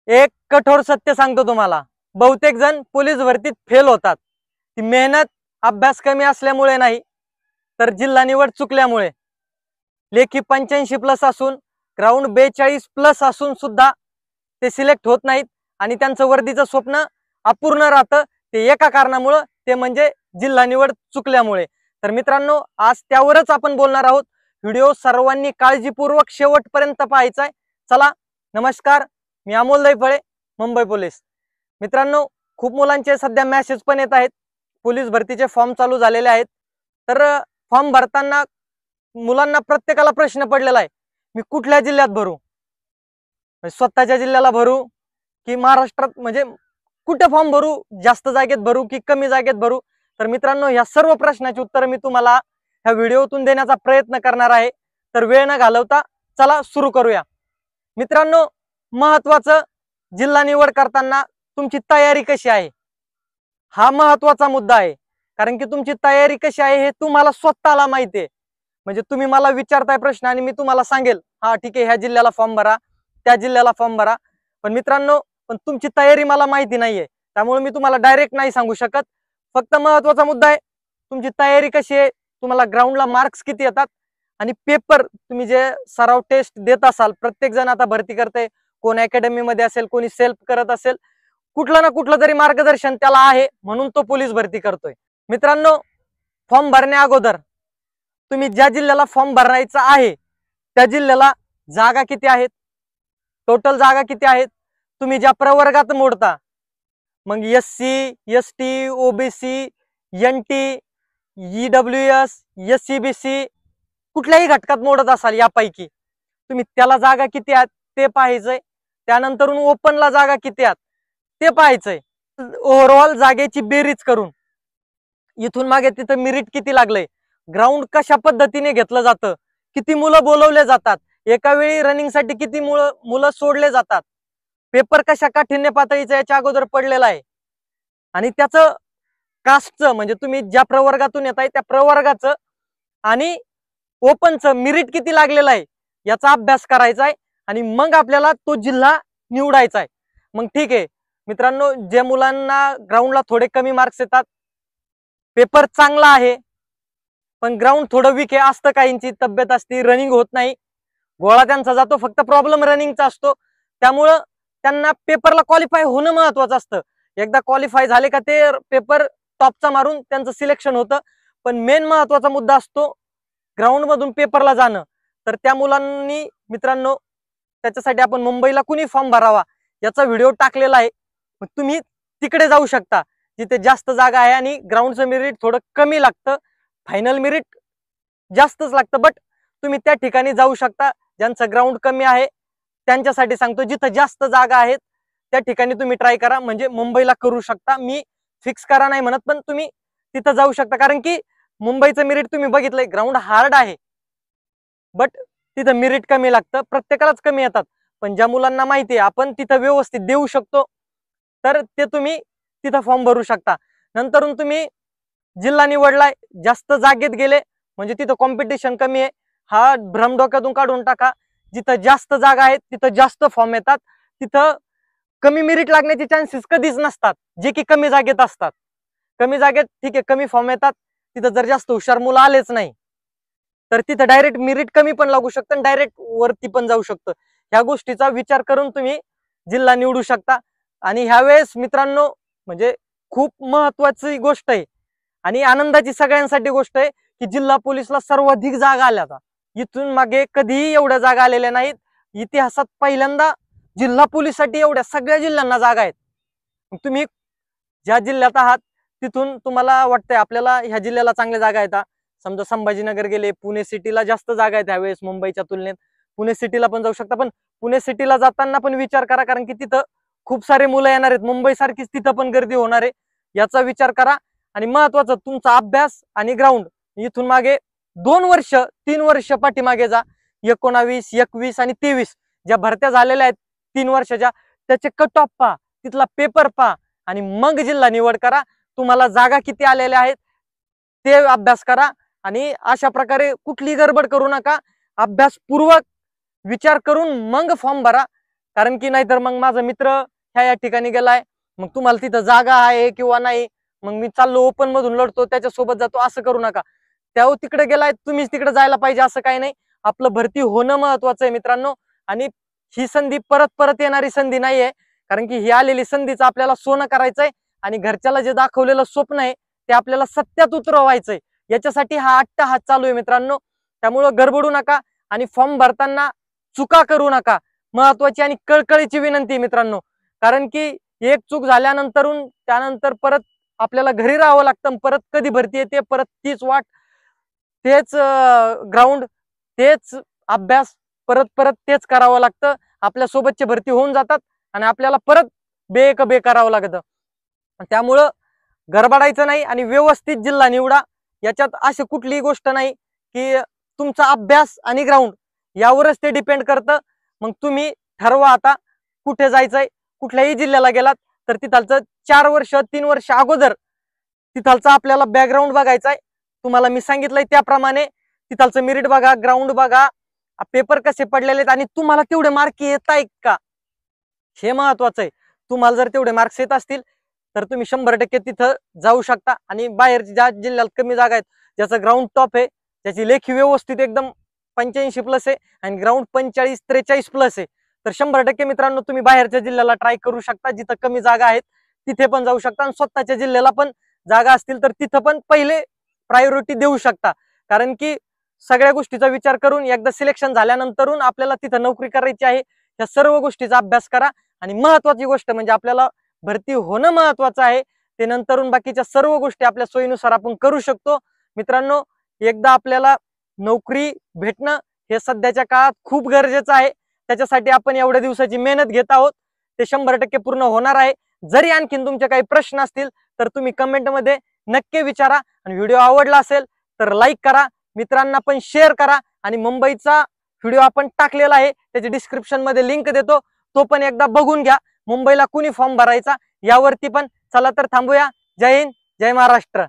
एक कठोर सत्य सांगतो तुम्हाला, बहुतेक जण पोलीस भरतीत फेल होतात। ती मेहनत अभ्यास कमी असल्यामुळे नाही, तर जिल्हा निवड चुकल्यामुळे। लेखी 85+ असून ग्राउंड 42+ असून सुद्धा ते सिलेक्ट होत नाहीत आणि त्यांचं वर्दीचं स्वप्न अपूर्ण राहतं। ते एका कारणामुळे, ते म्हणजे जिल्हा निवड चुकल्यामुळे। तर मित्रांनो, आज त्यावरच आपण बोलणार आहोत। व्हिडिओ सर्वांनी काळजीपूर्वक शेवटपर्यंत पाहायचा आहे। चला, नमस्कार, मी अमोल दैफळे, मुंबई पोलीस। मित्रांनो, खूप मुलांचे सध्या मेसेज पण येत आहेत, पोलीस भरतीचे फॉर्म चालू झालेले आहेत। तर फॉर्म भरताना मुलांना प्रत्येकाला प्रश्न पडलेला आहे, मी कुठल्या जिल्ह्यात भरू, स्वतःच्या जिल्ह्याला भरू की महाराष्ट्रात, म्हणजे कुठे फॉर्म भरू, जास्त जागेत भरू की कमी जागेत भरू। तर मित्रांनो, या सर्व प्रश्नाची उत्तर मी तुम्हाला ह्या व्हिडिओतून देण्याचा प्रयत्न करणार आहे। तर वेळ न घालवता चला सुरू करूया। मित्रांनो, महत्त्वाचं, जिल्हा निवड करताना तुमची तयारी कशी आहे हा महत्त्वाचा मुद्दा आहे। कारण की तुमची तयारी कशी आहे हे तुम्हाला स्वतःला माहिती आहे। म्हणजे तुम्ही मला विचारताय प्रश्न आणि मी तुम्हाला सांगेल, हा ठीक आहे, ह्या जिल्ह्याला फॉर्म भरा, त्या जिल्ह्याला फॉर्म भरा। पण मित्रांनो, तुमची तयारी मला माहिती नाहीये, त्यामुळे मी तुम्हाला डायरेक्ट नाही सांगू शकत। फक्त महत्त्वाचा मुद्दा आहे, तुमची तयारी कशी आहे, तुम्हाला ग्राउंडला मार्क्स किती येतात, आणि पेपर तुम्ही जे सराव टेस्ट देत असाल, प्रत्येक जण आता भरती करते, कोण अकॅडमी मध्ये असेल, कोणी सेल्फ करत असेल, कुठलं ना कुठलं तरी मार्गदर्शन त्याला आहे, म्हणून तो पोलीस भरती करतोय। मित्रांनो, फॉर्म भरण्या अगोदर तुम्ही ज्या जिल्ह्याला फॉर्म भरायचा आहे त्या जिल्ह्याला जागा किती आहेत, टोटल जागा किती आहेत, तुम्ही ज्या प्रवर्गात मोडता, मग SC, ST, OBC, NT, EWS, SCBC, कुठल्याही घटकात मोडत असाल यापैकी, तुम्ही त्याला जागा किती आहेत ते पाहायचंय। त्यानंतर ओपनला जागा किती आहेत ते पाहायचंय। ओव्हरऑल जागेची बेरीज करून इथून मागे तिथं मेरिट किती लागलंय, ग्राउंड कशा पद्धतीने घेतलं जातं, किती मुलं बोलवले जातात, एका वेळी रनिंग साठी किती मुलं सोडले जातात, पेपर कशा काठिण्य पातळीचा याच्या अगोदर पडलेला आहे, आणि त्याचं कास्टचं, म्हणजे तुम्ही ज्या प्रवर्गातून येत आहे त्या प्रवर्गाचं आणि ओपनचं मेरिट किती लागलेलं आहे याचा अभ्यास करायचा आहे, आणि मग आपल्याला तो जिल्हा निवडायचा आहे। मग ठीक आहे मित्रांनो, जे मुलांना ग्राउंडला थोडे कमी मार्क्स येतात, पेपर चांगला आहे पण ग्राउंड थोडं वीक आहे, असतं काहींची तब्येत असते, रनिंग होत नाही, गोळा त्यांचा जातो, फक्त प्रॉब्लेम रनिंगचा असतो, त्यामुळं त्यांना पेपरला क्वालिफाय होणं महत्वाचं असतं। एकदा क्वालिफाय झाले का ते पेपर टॉपचा मारून त्यांचं सिलेक्शन होतं। पण मेन महत्वाचा मुद्दा असतो ग्राउंड मधून पेपरला जाणं। तर त्या मुलांनी मित्रांनो, त्याच्यासाठी आपण मुंबईला कुणी फॉर्म भरावा याचा व्हिडिओ टाकलेला आहे, तुम्ही तिकडे जाऊ शकता, जिथे जास्त जागा आहे आणि ग्राउंडचं मेरिट थोडं कमी लागतं, फायनल मेरिट जास्तच लागतं, बट तुम्ही त्या ठिकाणी जाऊ शकता। ज्यांचं ग्राउंड कमी आहे त्यांच्यासाठी सांगतो, जिथं जास्त जागा आहेत त्या ठिकाणी तुम्ही ट्राय करा, म्हणजे मुंबईला करू शकता। मी फिक्स करा नाही म्हणत, पण तुम्ही तिथं जाऊ शकता, कारण की मुंबईचं मेरिट तुम्ही बघितलंय, ग्राउंड हार्ड आहे बट तिथं मेरिट कमी लागतं, प्रत्येकालाच कमी येतात। पण ज्या मुलांना माहिती आहे आपण तिथं व्यवस्थित देऊ शकतो, तर ते तुम्ही तिथं फॉर्म भरू शकता। नंतर तुम्ही जिल्हा निवडलाय, जास्त जागेत गेले म्हणजे तिथं कॉम्पिटिशन कमी आहे, हा भ्रम डोक्यातून काढून टाका। जिथं जास्त जागा आहेत तिथं जास्त फॉर्म येतात, तिथं कमी मेरिट लागण्याचे चान्सेस कधीच नसतात, जे की कमी जागेत असतात। कमी जागेत ठीक आहे, कमी फॉर्म येतात, तिथं जर जास्त हुशार मुलं आलेच नाही तर तिथं डायरेक्ट मेरिट कमी पण लागू शकतं आणि डायरेक्ट वरती पण जाऊ शकतं। ह्या गोष्टीचा विचार करून तुम्ही जिल्हा निवडू शकता। आणि ह्यावेळेस मित्रांनो, म्हणजे खूप महत्वाची गोष्ट आहे आणि आनंदाची सगळ्यांसाठी गोष्ट आहे की जिल्हा पोलीसला सर्वाधिक जागा आल्या। इथून मागे कधीही एवढ्या जागा आलेल्या नाहीत, इतिहासात पहिल्यांदा जिल्हा पोलीससाठी एवढ्या सगळ्या जिल्ह्यांना जागा आहेत। तुम्ही ज्या जिल्ह्यात आहात तिथून तुम्हाला वाटतंय आपल्याला ह्या जिल्ह्याला चांगल्या जागा आहेत, समजा संभाजीनगर गेले, पुणे सिटीला जास्त जागा आहेत ह्यावेळेस मुंबईच्या तुलनेत, पुणे सिटीला पण जाऊ शकता। पण पुणे सिटीला जाताना पण विचार करा, कारण की तिथं खूप सारे मुलं येणार आहेत, मुंबई सारखीच तिथं पण गर्दी होणार आहे, याचा विचार करा। आणि महत्वाचं, तुमचा अभ्यास आणि ग्राउंड इथून मागे 2 वर्ष 3 वर्ष पाठीमागे जा, 19, 21 आणि 23 ज्या भरत्या झालेल्या आहेत 3 वर्षाच्या, त्याचे कट ऑफ पहा, तिथला पेपर पहा, आणि मग जिल्हा निवड करा। तुम्हाला जागा किती आलेल्या आहेत ते अभ्यास करा, आणि अशा प्रकारे कुठली गडबड करू नका, अभ्यासपूर्वक विचार करून मग फॉर्म भरा। कारण की नाहीतर मग माझा मित्र ह्या ठिकाणी गेलाय, मग तुम्हाला तिथं जागा आहे किंवा नाही, मग मी चाललो ओपन मधून लढतो त्याच्यासोबत जातो, असं करू नका. त्या तिकडे गेलाय, तुम्हीच तिकडे जायला पाहिजे असं काही नाही. आपलं भरती होणं महत्वाचं आहे मित्रांनो. आणि ही संधी परत परत येणारी संधी नाहीये, कारण की ही आलेली संधीचं आपल्याला सोनं करायचंय आणि घरच्याला जे दाखवलेलं स्वप्न आहे ते आपल्याला सत्यात उतरवायचंय. याच्यासाठी हा अट्टाहास चालू आहे मित्रांनो. त्यामुळं गडबडू नका आणि फॉर्म भरताना चुका करू नका. महत्वाची आणि कळकळीची विनंती मित्रांनो, कारण की एक चूक झाल्यानंतरून त्यानंतर परत आपल्याला घरी राहावं लागतं. परत कधी भरती येते, परत तीच वाट, तेच ग्राउंड, तेच अभ्यास, परत परत तेच करावं लागतं. आपल्या सोबतचे भरती होऊन जातात आणि आपल्याला परत बे करावं लागतं. त्यामुळं गडबडायचं नाही आणि व्यवस्थित जिल्हा निवडा. याच्यात अशी कुठलीही गोष्ट नाही की तुमचा अभ्यास आणि ग्राउंड यावरच ते डिपेंड करतं. मग तुम्ही ठरवा आता कुठे जायचंय. कुठल्याही जिल्ह्याला गेलात तर तिथालचं 4 वर्ष 3 वर्ष अगोदर तिथालचा आपल्याला बॅकग्राऊंड बघायचा आहे. तुम्हाला मी सांगितलंय त्याप्रमाणे तिथालचं मेरिट बघा, ग्राउंड बघा, पेपर कसे पडलेले आहेत आणि तुम्हाला तेवढे मार्क येत आहेत का, हे महत्वाचं आहे. तुम्हाला जर तेवढे मार्क्स येत असतील तर तुम्ही 100% तिथं जाऊ शकता. आणि बाहेर ज्या जिल्ह्यात कमी जागा आहेत, ज्याचं ग्राउंड टॉप आहे, ज्याची लेखी व्यवस्थित एकदम 85+ आहे आणि ग्राउंड 45-43+ आहे, तर 100% मित्रांनो तुम्ही बाहेरच्या जिल्ह्याला ट्राय करू शकता. जिथं कमी जागा आहेत तिथे पण जाऊ शकता आणि स्वतःच्या जिल्ह्याला पण जागा असतील तर तिथं पण पहिले प्रायोरिटी देऊ शकता. कारण की सगळ्या गोष्टीचा विचार करून एकदा सिलेक्शन झाल्यानंतरून आपल्याला तिथं नोकरी करायची आहे. या सर्व गोष्टीचा अभ्यास करा आणि महत्वाची गोष्ट म्हणजे आपल्याला भरती होणं महत्वाचं आहे. ते नंतरून बाकीच्या सर्व गोष्टी आपल्या सोयीनुसार आपण करू शकतो. मित्रांनो, एकदा आपल्याला नोकरी भेटणं हे सध्याच्या काळात खूप गरजेचं आहे. त्याच्यासाठी आपण एवढ्या दिवसाची मेहनत घेत आहोत, ते 100% पूर्ण होणार आहे. जरी आणखीन तुमचे काही प्रश्न असतील तर तुम्ही कमेंटमध्ये नक्की विचारा. आणि व्हिडिओ आवडला असेल तर लाईक करा, मित्रांना पण शेअर करा. आणि मुंबईचा व्हिडिओ आपण टाकलेला आहे, त्याची डिस्क्रिप्शन मध्ये लिंक देतो, तो पण एकदा बघून घ्या. मुंबईला कुणी फॉर्म भरायचा यावरती पण. चला तर थांबूया. जय हिंद, जय महाराष्ट्र.